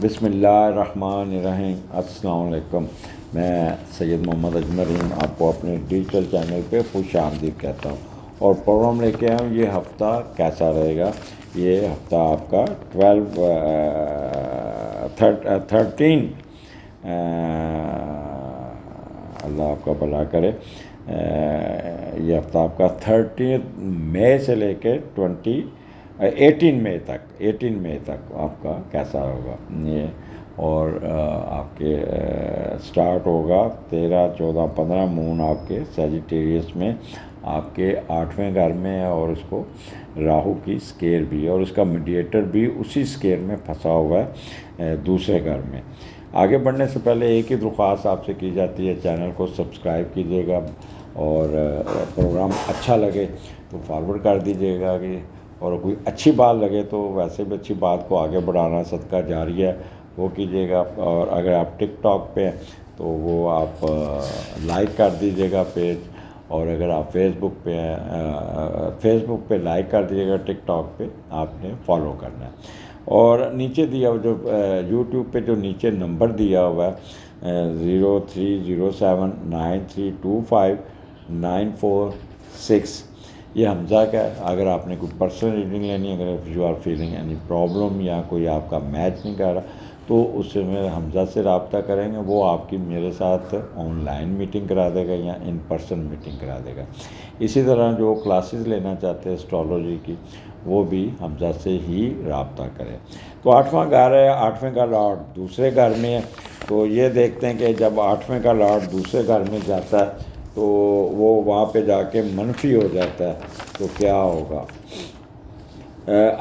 بسم اللہ الرحمن الرحیم۔ السلام علیکم۔ میں سید محمد اجمل رحیم آپ کو اپنے ڈیجیٹل چینل پہ خوش آمدید کہتا ہوں، اور پروگرام لے کے آیا ہوں۔ یہ ہفتہ کیسا رہے گا؟ یہ ہفتہ آپ کا 13 اللہ آپ کا بھلا کرے۔ یہ ہفتہ آپ کا 13 مئی سے لے کے 18 مئی تک آپ کا کیسا ہوگا یہ، اور آپ کے سٹارٹ ہوگا 13 14 15 مون آپ کے سیجیٹیریس میں، آپ کے 8ویں گھر میں ہے، اور اس کو راہو کی سکیئر بھی ہے، اور اس کا میڈیٹر بھی اسی سکیئر میں پھنسا ہوا ہے دوسرے گھر میں۔ آگے بڑھنے سے پہلے ایک ہی درخواست آپ سے کی جاتی ہے، چینل کو سبسکرائب کیجیے گا، اور پروگرام اچھا لگے تو فارورڈ کر دیجیے گا، اور کوئی اچھی بات لگے تو ویسے بھی اچھی بات کو آگے بڑھانا صدقہ جاریہ ہے، وہ کیجیے گا۔ اور اگر آپ ٹک ٹاک پہ ہیں تو وہ آپ لائک کر دیجیے گا پیج، اور اگر آپ فیس بک پہ لائک کر دیجیے گا، ٹک ٹاک پہ آپ نے فالو کرنا ہے۔ اور نیچے دیا جو یوٹیوب پہ جو نیچے نمبر دیا ہوا ہے 030793259446، یہ حمزہ کا ہے۔ اگر آپ نے کوئی پرسنل ریڈنگ لینی ہے، اگر you are feeling any problem, یا کوئی آپ کا میچ نہیں کر رہا، تو اس سے میں حمزہ سے رابطہ کریں گے، وہ آپ کی میرے ساتھ آن لائن میٹنگ کرا دے گا یا ان پرسن میٹنگ کرا دے گا۔ اسی طرح جو کلاسز لینا چاہتے ہیں اسٹرالوجی کی، وہ بھی حمزہ سے ہی رابطہ کریں۔ تو 8واں گھر ہے، 8ویں کا لارڈ دوسرے گھر میں ہے، تو یہ دیکھتے ہیں کہ جب 8ویں کا لارڈ دوسرے گھر میں جاتا ہے تو وہ وہاں پہ جا کے منفی ہو جاتا ہے، تو کیا ہوگا؟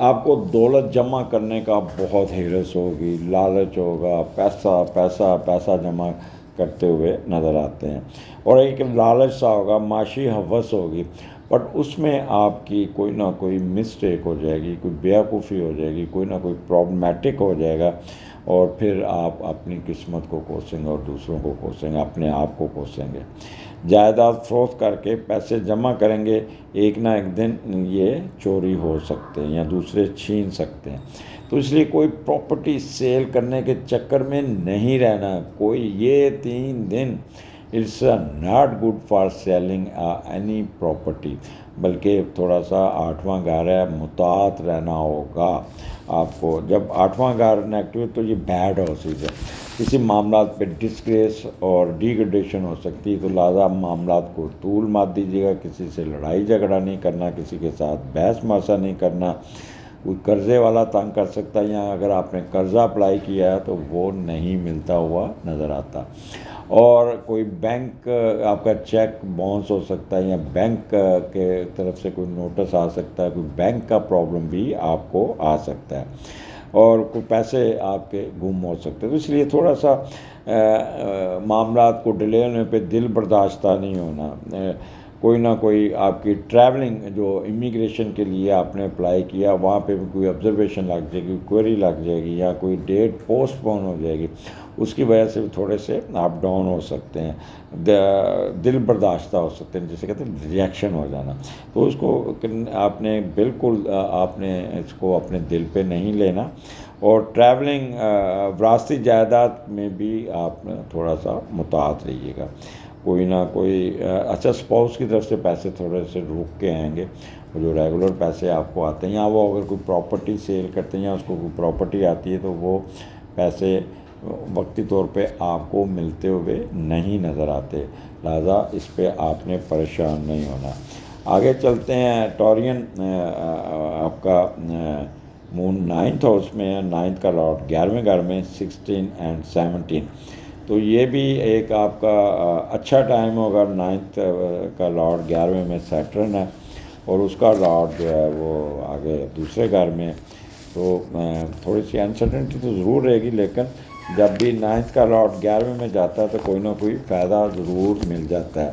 آپ کو دولت جمع کرنے کا بہت ہرس ہوگی، لالچ ہوگا، پیسہ جمع کرتے ہوئے نظر آتے ہیں، اور ایک لالچ سا ہوگا، معاشی ہوس ہوگی، بٹ اس میں آپ کی کوئی نہ کوئی مسٹیک ہو جائے گی، کوئی بیوقوفی ہو جائے گی، کوئی نہ کوئی پرابلمیٹک ہو جائے گا، اور پھر آپ اپنی قسمت کو کوسیں گے، اور دوسروں کو کوسیں گے، اپنے آپ کو کوسیں گے۔ جائیداد فروخت کر کے پیسے جمع کریں گے، ایک نہ ایک دن یہ چوری ہو سکتے ہیں یا دوسرے چھین سکتے ہیں، تو اس لیے کوئی پراپرٹی سیل کرنے کے چکر میں نہیں رہنا۔ کوئی یہ 3 دن it's not good for selling any property, بلکہ تھوڑا سا 8واں گھر ہے، محتاط رہنا ہوگا آپ کو۔ جب 8واں گھر نیگیٹو ہے تو یہ بیڈ ہاؤسز ہے، کسی معاملات پہ ڈسگریس اور ڈیگریڈیشن ہو سکتی ہے، تو لہٰذا معاملات کو طول مت دیجیے گا، کسی سے لڑائی جھگڑا نہیں کرنا، کسی کے ساتھ بحث مباحثہ نہیں کرنا۔ کوئی قرضے والا تنگ کر سکتا ہے، یا اگر آپ نے قرضہ اپلائی کیا ہے تو وہ نہیں ملتا ہوا نظر آتا، اور کوئی بینک آپ کا چیک باؤنس ہو سکتا ہے، یا بینک کے طرف سے کوئی نوٹس آ سکتا ہے، کوئی بینک کا پرابلم بھی آپ کو آ سکتا ہے، اور کوئی پیسے آپ کے گم ہو سکتے ہیں۔ تو اس لیے تھوڑا سا معاملات کو ڈیلے ہونے پہ دل برداشتہ نہیں ہونا۔ کوئی نہ کوئی آپ کی ٹریولنگ جو امیگریشن کے لیے آپ نے اپلائی کیا، وہاں پہ بھی کوئی آبزرویشن لگ جائے گی، کوئری لگ جائے گی، یا کوئی ڈیٹ پوسٹ پون ہو جائے گی، اس کی وجہ سے بھی تھوڑے سے آپ ڈاؤن ہو سکتے ہیں، دل برداشتہ ہو سکتے ہیں، جسے کہتے ہیں ریئیکشن ہو جانا۔ تو اس کو آپ نے بالکل آپ نے اس کو اپنے دل پہ نہیں لینا، اور ٹریولنگ وراثتی جائیداد میں بھی آپ تھوڑا سا محتاط رہیے گا۔ کوئی نہ کوئی اچھا اسپاؤس کی طرف سے پیسے تھوڑے سے رک کے آئیں گے، جو ریگولر پیسے آپ کو آتے ہیں، یا وہ اگر کوئی پراپرٹی سیل کرتے ہیں یا اس کو کوئی پراپرٹی آتی ہے، تو وہ پیسے وقتی طور پہ آپ کو ملتے ہوئے نہیں نظر آتے، لہذا اس پہ آپ نے پریشان نہیں ہونا۔ آگے چلتے ہیں۔ ٹورین آپ کا مون 9th ہاؤس میں ہے، 9th کا لارڈ 11ویں گھر میں 16 اور 17، تو یہ بھی ایک آپ کا اچھا ٹائم ہوگا۔ 9th کا لارڈ 11ویں میں سیٹرن ہے، اور اس کا لارڈ جو ہے وہ آگے دوسرے گھر میں، تو تھوڑی سی انسرٹنٹی تو ضرور رہے گی، لیکن جب بھی 9th کا لارڈ 11ویں میں جاتا ہے تو کوئی نہ کوئی فائدہ ضرور مل جاتا ہے۔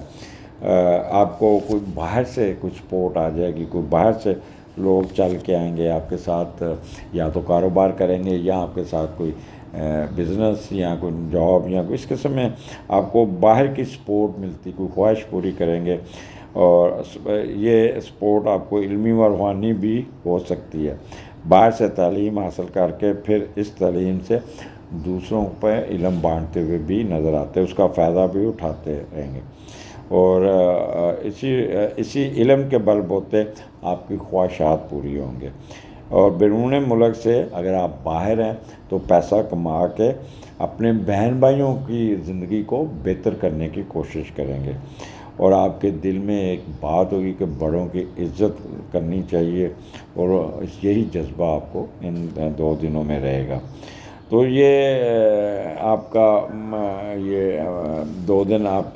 آپ کو کوئی باہر سے کچھ سپورٹ آ جائے گی، کوئی باہر سے لوگ چل کے آئیں گے آپ کے ساتھ، یا تو کاروبار کریں گے، یا آپ کے ساتھ کوئی بزنس یا کوئی جاب یا کوئی اس قسم میں آپ کو باہر کی سپورٹ ملتی، کوئی خواہش پوری کریں گے، اور یہ سپورٹ آپ کو علمی و روحانی بھی ہو سکتی ہے۔ باہر سے تعلیم حاصل کر کے پھر اس تعلیم سے دوسروں پہ علم بانٹتے ہوئے بھی نظر آتے ہیں، اس کا فائدہ بھی اٹھاتے رہیں گے، اور اسی علم کے بل بوتے آپ کی خواہشات پوری ہوں گے۔ اور بیرون ملک سے اگر آپ باہر ہیں تو پیسہ کما کے اپنے بہن بھائیوں کی زندگی کو بہتر کرنے کی کوشش کریں گے، اور آپ کے دل میں ایک بات ہوگی کہ بڑوں کی عزت کرنی چاہیے، اور یہی جذبہ آپ کو ان 2 دنوں میں رہے گا۔ تو یہ آپ کا یہ 2 دن آپ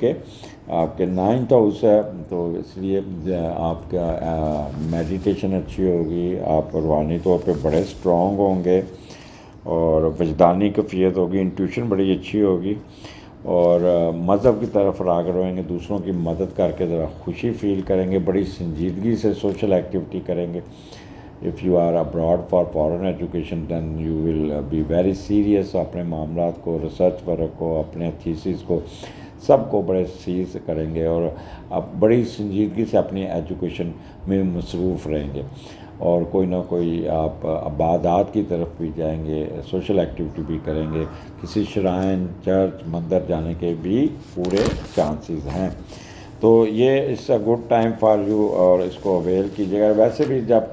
کے 9th ہاؤس ہے، تو اس لیے آپ کا میڈیٹیشن اچھی ہوگی، آپ روحانی طور پہ بڑے اسٹرانگ ہوں گے، اور وجدانی کیفیت ہوگی، انٹیوشن بڑی اچھی ہوگی، اور مذہب کی طرف راغب ہوئیں گے، دوسروں کی مدد کر کے ذرا خوشی فیل کریں گے، بڑی سنجیدگی سے سوشل ایکٹیویٹی کریں گے۔ If you are abroad for foreign education then you will be very serious, اپنے معاملات کو، ریسرچ ورک کو، اپنے تھیسس کو، سب کو بڑے سیریس کریں گے، اور آپ بڑی سنجیدگی سے اپنی ایجوکیشن میں مصروف رہیں گے، اور کوئی نہ کوئی آپ عبادات کی طرف بھی جائیں گے، سوشل ایکٹیویٹی بھی کریں گے، کسی شرائن، چرچ، مندر جانے کے بھی پورے چانسز ہیں۔ تو یہ it's a good time for you, اور اس کو اویل کیجیے گا۔ ویسے بھی جب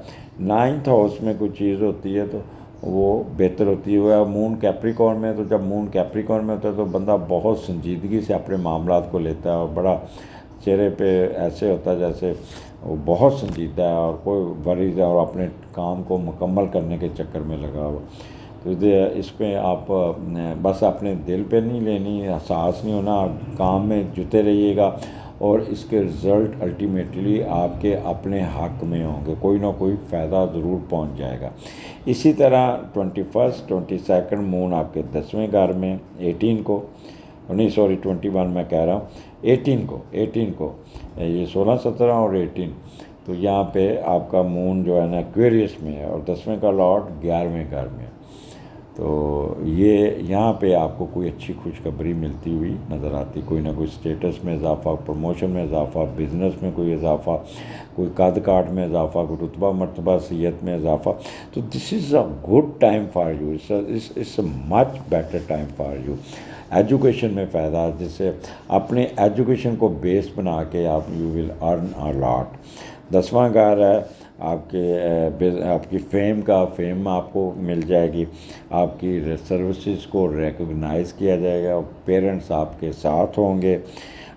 9th ہاؤس میں کوئی چیز ہوتی ہے تو وہ بہتر ہوتی ہے۔ مون کیپریکارن میں، تو جب مون کیپریکارن میں ہوتا ہے تو بندہ بہت سنجیدگی سے اپنے معاملات کو لیتا ہے، اور بڑا چہرے پہ ایسے ہوتا ہے جیسے وہ بہت سنجیدہ ہے، اور کوئی ورز ہے، اور اپنے کام کو مکمل کرنے کے چکر میں لگا ہوا۔ تو اس پہ آپ بس اپنے دل پہ نہیں لینی، احساس نہیں ہونا، کام میں جتے رہیے گا، اور اس کے رزلٹ الٹیمیٹلی آپ کے اپنے حق میں ہوں گے، کوئی نہ کوئی فائدہ ضرور پہنچ جائے گا۔ اسی طرح 21 22 مون آپ کے 10ویں گھر میں 18 کو، نہیں سوری 21 میں کہہ رہا ہوں، 18 کو یہ 16 17 اور 18، تو یہاں پہ آپ کا مون جو ہے نا ایکویریس میں ہے، اور 10ویں کا لارڈ 11ویں گھر میں، تو یہ یہاں پہ آپ کو کوئی اچھی خوشخبری ملتی ہوئی نظر آتی، کوئی نہ کوئی اسٹیٹس میں اضافہ، پروموشن میں اضافہ، بزنس میں کوئی اضافہ، کوئی قد کاٹ میں اضافہ، کوئی رتبہ مرتبہ صحت میں اضافہ۔ تو this is a good time for you, it's a much better time for you. Education میں فائدہ، جس سے اپنے ایجوکیشن کو بیس بنا کے آپ یو ول ارن اے لاٹ۔ 10واں گھر ہے آپ کی فیم آپ کو مل جائے گی، آپ کی سروسز کو ریکگنائز کیا جائے گا، پیرنٹس آپ کے ساتھ ہوں گے،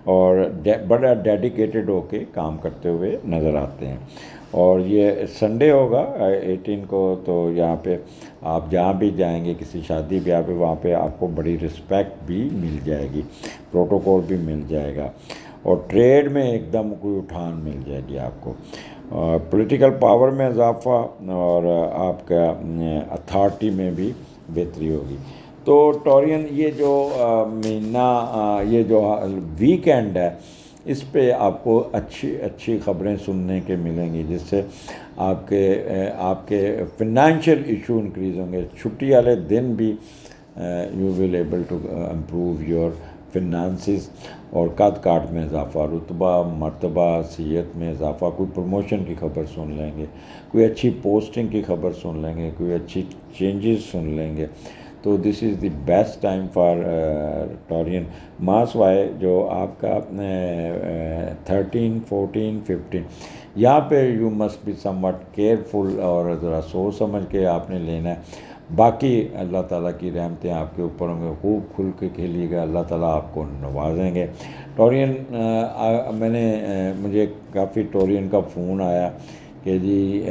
اور بڑا ڈیڈیکیٹڈ ہو کے کام کرتے ہوئے نظر آتے ہیں۔ اور یہ سنڈے ہوگا 18 کو، تو یہاں پہ آپ جہاں بھی جائیں گے کسی شادی بیاہ پہ، وہاں پہ آپ کو بڑی رسپیکٹ بھی مل جائے گی، پروٹوکول بھی مل جائے گا، اور ٹریڈ میں ایک دم کوئی اٹھان مل جائے گی آپ کو، پولیٹیکل پاور میں اضافہ، اور آپ کا اتھارٹی میں بھی بہتری ہوگی۔ تو ٹورین یہ جو مہینہ، یہ جو ویکینڈ ہے، اس پہ آپ کو اچھی خبریں سننے کے ملیں گی، جس سے آپ کے فنانشیل ایشو انکریز ہوں گے۔ چھٹی والے دن بھی you will able to improve your finances, اور قد کاٹ میں اضافہ، رتبہ مرتبہ صحت میں اضافہ، کوئی پروموشن کی خبر سن لیں گے، کوئی اچھی پوسٹنگ کی خبر سن لیں گے، کوئی اچھی چینجز سن لیں گے۔ تو this is the best time for Taurean. ماس وائے جو آپ کا 13 14 15، یہاں پہ you must be somewhat careful, اور ذرا سوچ سمجھ کے آپ نے لینا ہے۔ باقی اللہ تعالیٰ کی رحمتیں آپ کے اوپر ہوں گے، خوب کھل کے کھیلیے گا، اللہ تعالیٰ آپ کو نوازیں گے۔ ٹورین مجھے کافی ٹورین کا فون آیا کہ جی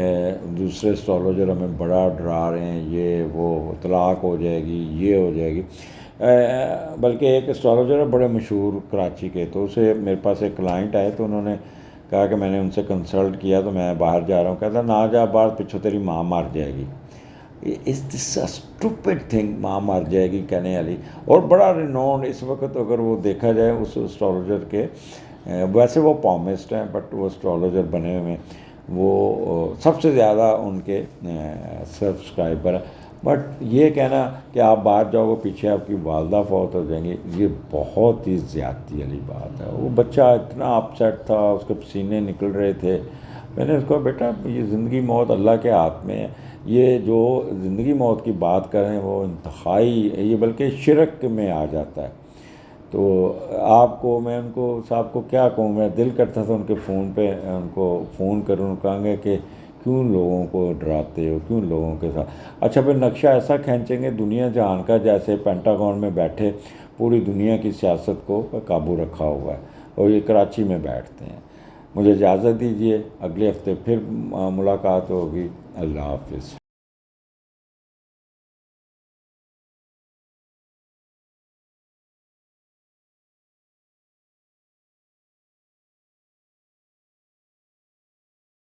دوسرے اسٹرالوجر ہمیں بڑا ڈرا رہے ہیں، یہ وہ طلاق ہو جائے گی، یہ ہو جائے گی۔ بلکہ ایک اسٹرالوجر ہے بڑے مشہور کراچی کے، تو اسے میرے پاس ایک کلائنٹ آئے، تو انہوں نے کہا کہ میں نے ان سے کنسلٹ کیا تو میں باہر جا رہا ہوں، کہتا نہ جا باہر، پچھو تیری ماں مر جائے گی۔ از دس اے اسٹوپڈ تھنگ، ماں مر جائے گی کہنے والی، اور بڑا رینونڈ اس وقت اگر وہ دیکھا جائے اس اسٹرالوجر کے، ویسے وہ پامسٹ ہیں بٹ وہ اسٹرالوجر بنے ہوئے ہیں، وہ سب سے زیادہ ان کے سبسکرائبر ہیں۔ بٹ یہ کہنا کہ آپ باہر جاؤ گے پیچھے آپ کی والدہ فوت ہو جائیں گی، یہ بہت ہی زیادتی والی بات ہے۔ وہ بچہ اتنا اپسیٹ تھا، اس کے پسینے نکل رہے تھے، میں نے اس کو بیٹا یہ زندگی موت اللہ کے ہاتھ میں ہے، یہ جو زندگی موت کی بات کریں وہ انتہائی یہ بلکہ شرک میں آ جاتا ہے۔ تو آپ کو میں ان کو صاحب کو کیا کہوں، میں دل کرتا تھا ان کے فون پہ ان کو فون کروں، کہیں گے کہ کیوں لوگوں کو ڈراتے ہو، کیوں لوگوں کے ساتھ۔ اچھا پھر نقشہ ایسا کھینچیں گے دنیا جہان کا جیسے پینٹاگون میں بیٹھے پوری دنیا کی سیاست کو قابو رکھا ہوا ہے، اور یہ کراچی میں بیٹھتے ہیں۔ مجھے اجازت دیجیے، اگلے ہفتے پھر ملاقات ہوگی۔ اللہ حافظ۔